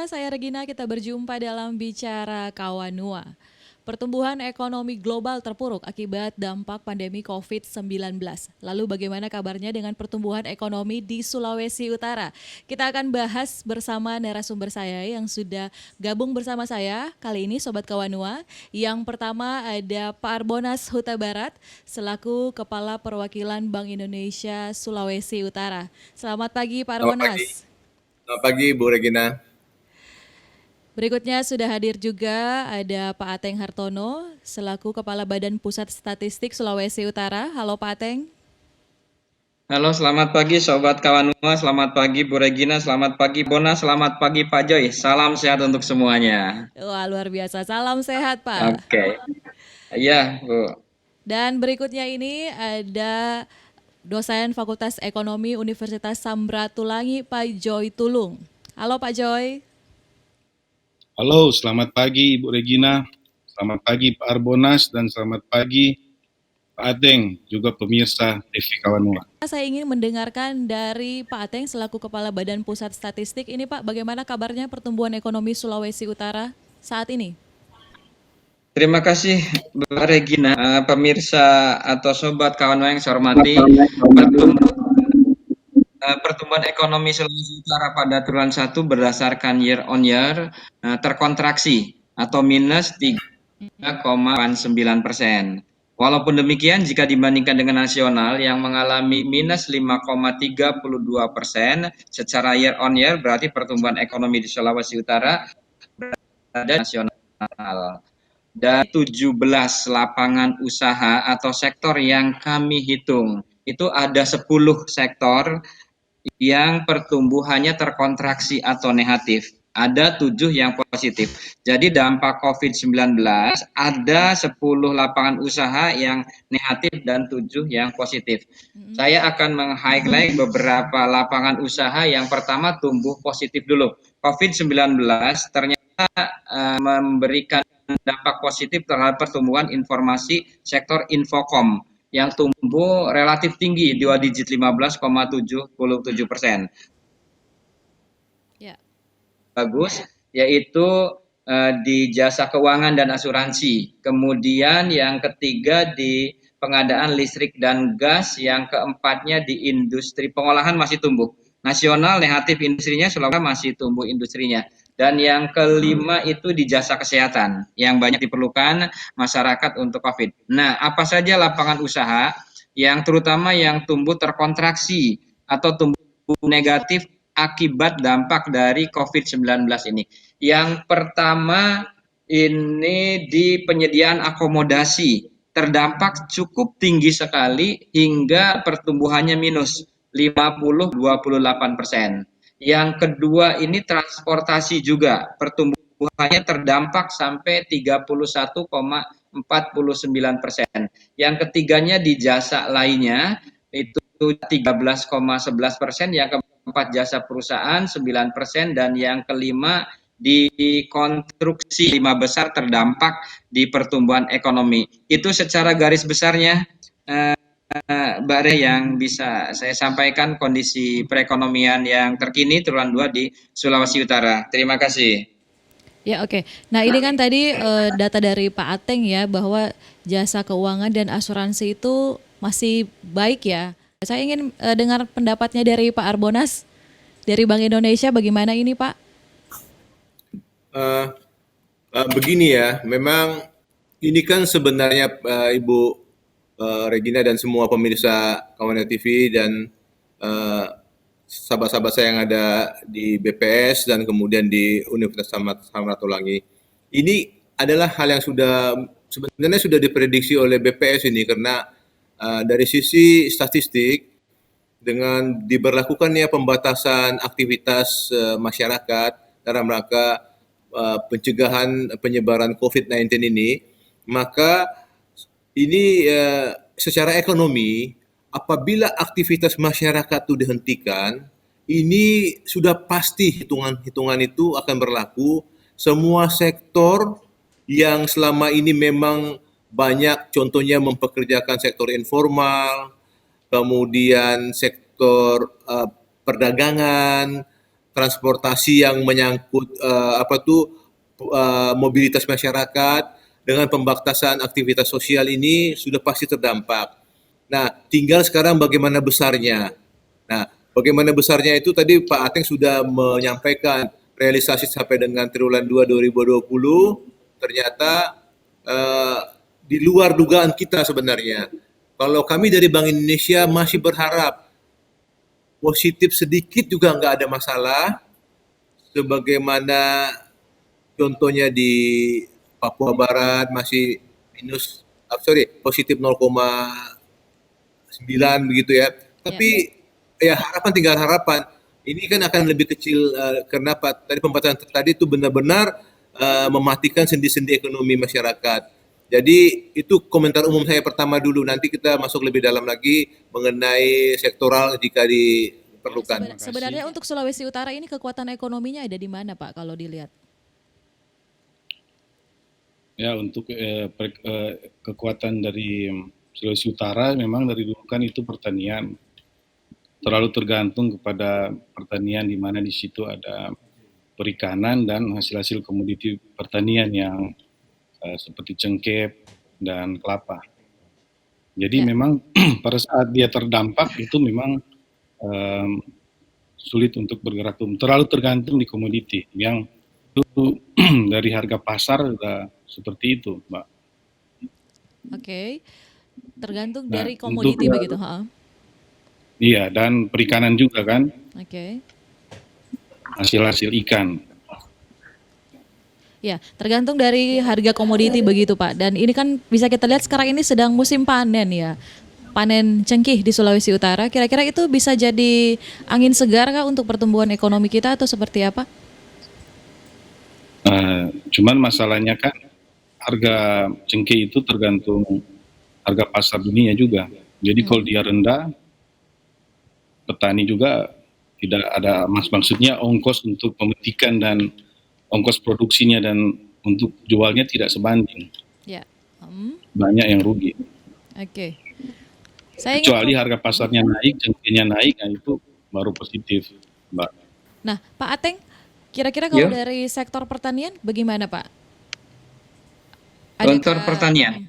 pemirsa, saya Regina, kita berjumpa dalam Bicara Kawanua. Pertumbuhan ekonomi global terpuruk akibat dampak pandemi COVID-19. Lalu bagaimana kabarnya dengan pertumbuhan ekonomi di Sulawesi Utara? Kita akan bahas bersama narasumber saya yang sudah gabung bersama saya kali ini Sobat Kawanua. Yang pertama ada Pak Arbonas Huta Barat selaku Kepala Perwakilan Bank Indonesia Sulawesi Utara. Selamat pagi Pak Selamat pagi. Arbonas. Selamat pagi Bu Regina. Berikutnya sudah hadir juga ada Pak Ateng Hartono selaku Kepala Badan Pusat Statistik Sulawesi Utara. Halo Pak Ateng. Halo, selamat pagi Sobat Kawanua, selamat pagi Bu Regina, selamat pagi Bona, selamat pagi Pak Joy. Salam sehat untuk semuanya. Wah, luar biasa. Salam sehat Pak. Oke, iya Bu. Dan berikutnya ini ada dosen Fakultas Ekonomi Universitas Samratulangi Pak Joy Tulung. Halo Pak Joy. Halo, selamat pagi Ibu Regina, selamat pagi Pak Arbonas, dan selamat pagi Pak Ateng, juga pemirsa TV Kawanua. Saya ingin mendengarkan dari Pak Ateng selaku Kepala Badan Pusat Statistik. Ini Pak, bagaimana kabarnya pertumbuhan ekonomi Sulawesi Utara saat ini? Terima kasih Bu Regina, pemirsa atau Sobat Kawanua yang saya hormati. Pertumbuhan ekonomi Sulawesi Utara pada triwulan 1 berdasarkan year on year terkontraksi atau minus 3,9%. Walaupun demikian, jika dibandingkan dengan nasional yang mengalami minus 5,32% secara year on year, berarti pertumbuhan ekonomi di Sulawesi Utara berada nasional. Dan 17 lapangan usaha atau sektor yang kami hitung, itu ada 10 sektor yang pertumbuhannya terkontraksi atau negatif. Ada 7 yang positif. Jadi dampak COVID-19 ada 10 lapangan usaha yang negatif dan 7 yang positif. Saya akan meng-highlight beberapa lapangan usaha. Yang pertama tumbuh positif dulu. COVID-19 ternyata memberikan dampak positif terhadap pertumbuhan informasi sektor infokom yang tumbuh relatif tinggi 2 digit 15,77%. Ya. Bagus, yaitu di jasa keuangan dan asuransi. Kemudian yang ketiga di pengadaan listrik dan gas, yang keempatnya di industri pengolahan masih tumbuh. Nasional negatif industrinya, Sulawesi masih tumbuh industrinya. Dan yang kelima itu di jasa kesehatan yang banyak diperlukan masyarakat untuk COVID. Nah, apa saja lapangan usaha yang terutama yang tumbuh terkontraksi atau tumbuh negatif akibat dampak dari COVID-19 ini? Yang pertama ini di penyediaan akomodasi terdampak cukup tinggi sekali hingga pertumbuhannya minus 50-28%. Yang kedua ini transportasi juga pertumbuhannya terdampak sampai 31,49%. Yang ketiganya di jasa lainnya itu 13,11%, yang keempat jasa perusahaan 9%, dan yang kelima di konstruksi 5 besar terdampak di pertumbuhan ekonomi. Itu secara garis besarnya Mbak Re yang bisa saya sampaikan kondisi perekonomian yang terkini triwulan 2 di Sulawesi Utara. Terima kasih. Ya oke. Nah ini kan tadi data dari Pak Ateng ya bahwa jasa keuangan dan asuransi itu masih baik ya. Saya ingin dengar pendapatnya dari Pak Arbonas dari Bank Indonesia, bagaimana ini Pak? Begini ya, memang ini kan sebenarnya Ibu Regina dan semua pemirsa Kawanua TV dan sahabat-sahabat saya yang ada di BPS dan kemudian di Universitas Samratulangi. Ini adalah hal yang sebenarnya sudah diprediksi oleh BPS ini, karena dari sisi statistik dengan diberlakukannya pembatasan aktivitas masyarakat dalam rangka pencegahan penyebaran COVID-19 ini, maka ini secara ekonomi apabila aktivitas masyarakat itu dihentikan, ini sudah pasti hitungan-hitungan itu akan berlaku. Semua sektor yang selama ini memang banyak contohnya mempekerjakan sektor informal, kemudian sektor perdagangan, transportasi yang menyangkut mobilitas masyarakat, dengan pembatasan aktivitas sosial ini sudah pasti terdampak. Nah, tinggal sekarang bagaimana besarnya. Nah, bagaimana besarnya itu tadi Pak Ateng sudah menyampaikan realisasi sampai dengan triwulan 2 2020 ternyata di luar dugaan kita sebenarnya. Kalau kami dari Bank Indonesia masih berharap positif sedikit juga nggak ada masalah, sebagaimana contohnya di Papua Barat masih positif 0,9 begitu ya. Tapi ya harapan tinggal harapan. Ini kan akan lebih kecil karena tadi pembatasan tadi itu benar-benar mematikan sendi-sendi ekonomi masyarakat. Jadi itu komentar umum saya pertama dulu. Nanti kita masuk lebih dalam lagi mengenai sektoral jika diperlukan. Sebenarnya untuk Sulawesi Utara ini kekuatan ekonominya ada di mana Pak kalau dilihat? Ya, untuk kekuatan dari Sulawesi Utara memang dari dulu kan itu pertanian. Terlalu tergantung kepada pertanian di mana di situ ada perikanan dan hasil-hasil komoditi pertanian yang seperti cengkeh dan kelapa. Jadi memang pada saat dia terdampak itu memang sulit untuk bergerak. Terlalu tergantung di komoditi yang itu dari harga pasar sudah seperti itu, Mbak. Oke. Tergantung dari komoditi begitu, Iya, dan perikanan juga kan. Oke. Hasil-hasil ikan. Ya, tergantung dari harga komoditi begitu Pak. Dan ini kan bisa kita lihat sekarang ini sedang musim panen ya. Panen cengkih di Sulawesi Utara. Kira-kira itu bisa jadi angin segar kah untuk pertumbuhan ekonomi kita atau seperti apa? Cuman masalahnya kan harga cengkeh itu tergantung harga pasar dunia juga. Jadi kalau dia rendah, petani juga tidak ada maksudnya ongkos untuk pemetikan dan ongkos produksinya dan untuk jualnya tidak sebanding. Ya. Banyak yang rugi. Oke. Kecuali harga pasarnya naik, cengkehnya naik, nah itu baru positif, Mbak. Nah, Pak Ateng, kira-kira kalau dari sektor pertanian bagaimana Pak? Sektor pertanian.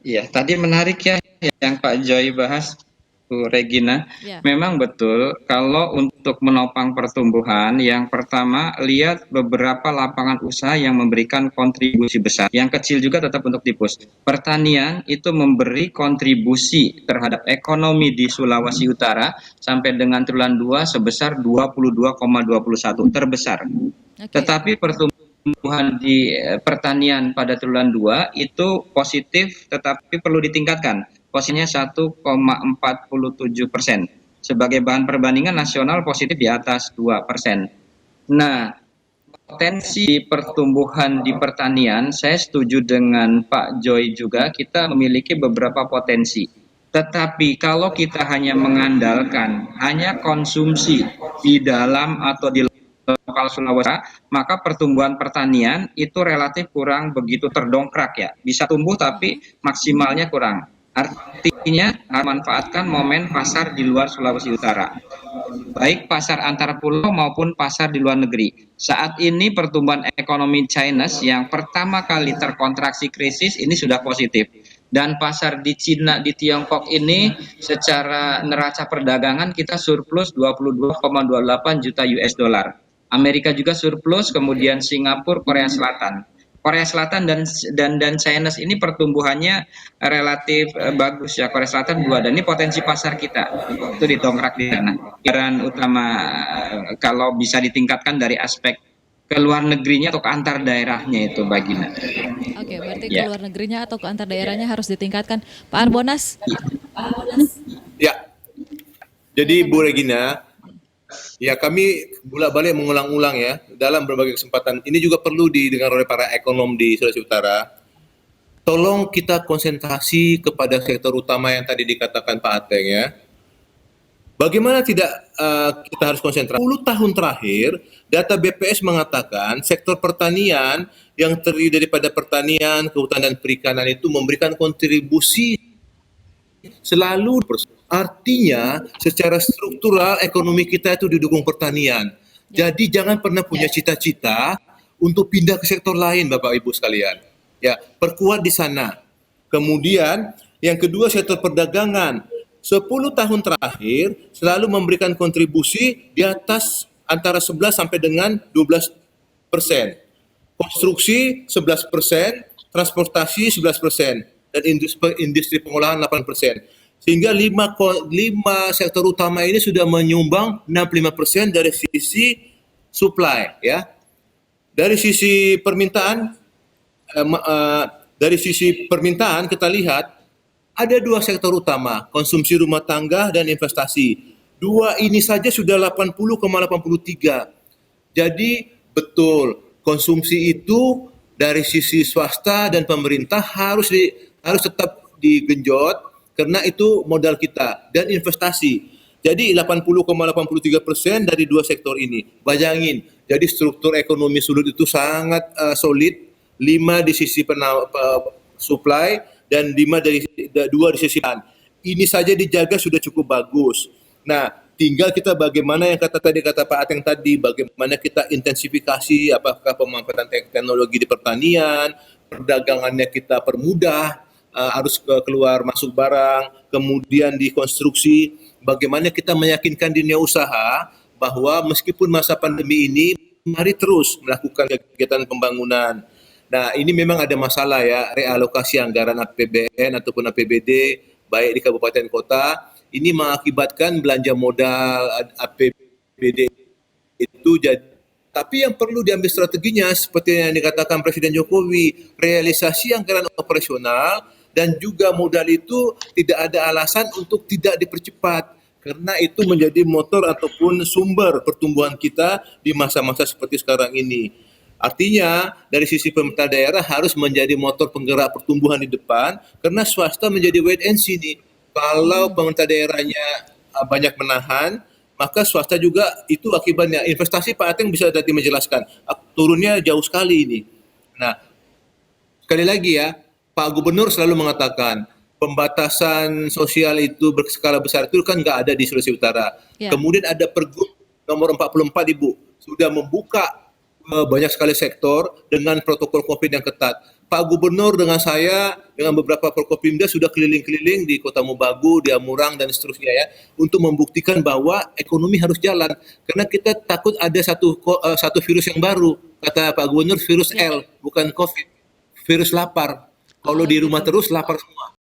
Iya, tadi menarik ya yang Pak Joy bahas, Bu Regina. Memang betul kalau untuk menopang pertumbuhan, yang pertama lihat beberapa lapangan usaha yang memberikan kontribusi besar. Yang kecil juga tetap untuk di-push. Pertanian itu memberi kontribusi terhadap ekonomi di Sulawesi Utara sampai dengan triwulan 2 sebesar 22,21, terbesar. Tetapi pertumbuhan di pertanian pada triwulan 2 itu positif tetapi perlu ditingkatkan. Posisinya 1,47%. Sebagai bahan perbandingan nasional positif di atas 2%. Nah, potensi pertumbuhan di pertanian, saya setuju dengan Pak Joy juga, kita memiliki beberapa potensi. Tetapi kalau kita hanya mengandalkan hanya konsumsi di dalam atau di lokal Sulawesi, maka pertumbuhan pertanian itu relatif kurang begitu terdongkrak ya. Bisa tumbuh tapi maksimalnya kurang. Artinya manfaatkan momen pasar di luar Sulawesi Utara, baik pasar antar pulau maupun pasar di luar negeri. Saat ini pertumbuhan ekonomi Chinese yang pertama kali terkontraksi krisis ini sudah positif. Dan pasar di Cina, di Tiongkok ini secara neraca perdagangan kita surplus 22,28 juta US dollar. Amerika juga surplus, kemudian Singapura, Korea Selatan. Korea Selatan dan China ini pertumbuhannya relatif bagus ya. Korea Selatan 2, dan ini potensi pasar kita itu didongkrak di sana. Peran utama kalau bisa ditingkatkan dari aspek ke luar negerinya atau ke antar daerahnya itu Bagina. Oke, berarti ke luar negerinya atau ke antar daerahnya harus ditingkatkan. Pak Arbonas? Ya, jadi Bu Regina, ya kami bolak-balik mengulang-ulang ya dalam berbagai kesempatan. Ini juga perlu didengar oleh para ekonom di Sulawesi Utara. Tolong kita konsentrasi kepada sektor utama yang tadi dikatakan Pak Ateng ya. Bagaimana tidak kita harus konsentrasi? 10 tahun terakhir, data BPS mengatakan sektor pertanian yang terdiri daripada pertanian, kehutanan dan perikanan itu memberikan kontribusi selalu. Artinya secara struktural ekonomi kita itu didukung pertanian. Ya. Jadi jangan pernah punya cita-cita untuk pindah ke sektor lain, Bapak Ibu sekalian. Ya, perkuat di sana. Kemudian yang kedua, sektor perdagangan. 10 tahun terakhir selalu memberikan kontribusi di atas antara 11 sampai dengan 12%. Konstruksi 11%, transportasi 11%, dan industri pengolahan 8%. Sehingga lima sektor utama ini sudah menyumbang 65% dari sisi supply, ya. Dari sisi permintaan, kita lihat ada dua sektor utama, konsumsi rumah tangga dan investasi. Dua ini saja sudah 80,83. Jadi betul, konsumsi itu dari sisi swasta dan pemerintah harus tetap digenjot karena itu modal kita, dan investasi. Jadi 80,83% dari dua sektor ini. Bayangin, jadi struktur ekonomi Sulut itu sangat solid, 5 di sisi supply dan 2 di sisi demand. Ini saja dijaga sudah cukup bagus. Nah, tinggal kita bagaimana yang kata Pak Ateng tadi, bagaimana kita intensifikasi, apakah pemanfaatan teknologi di pertanian, perdagangannya kita permudah, harus keluar masuk barang, kemudian di konstruksi, bagaimana kita meyakinkan dunia usaha bahwa meskipun masa pandemi ini, mari terus melakukan kegiatan pembangunan. Nah, ini memang ada masalah ya, realokasi anggaran APBN ataupun APBD, baik di kabupaten kota, ini mengakibatkan belanja modal APBD itu jadi. Tapi yang perlu diambil strateginya seperti yang dikatakan Presiden Jokowi, realisasi anggaran operasional dan juga modal itu tidak ada alasan untuk tidak dipercepat karena itu menjadi motor ataupun sumber pertumbuhan kita di masa-masa seperti sekarang ini. Artinya dari sisi pemerintah daerah harus menjadi motor penggerak pertumbuhan di depan karena swasta menjadi wait and see nih. Kalau pemerintah daerahnya banyak menahan, maka swasta juga itu akibatnya. Investasi Pak Ateng bisa tadi menjelaskan, turunnya jauh sekali ini. Nah, sekali lagi ya, Pak Gubernur selalu mengatakan, pembatasan sosial itu berskala besar itu kan nggak ada di Sulawesi Utara. Ya. Kemudian ada Pergub nomor 44 Ibu, sudah membuka banyak sekali sektor dengan protokol COVID yang ketat. Pak Gubernur dengan saya, dengan beberapa Forkopimda sudah keliling-keliling di Kota Mobagu, di Amurang, dan seterusnya ya, untuk membuktikan bahwa ekonomi harus jalan. Karena kita takut ada satu virus yang baru, kata Pak Gubernur, virus L, bukan COVID, virus lapar. Kalau di rumah terus, lapar semua.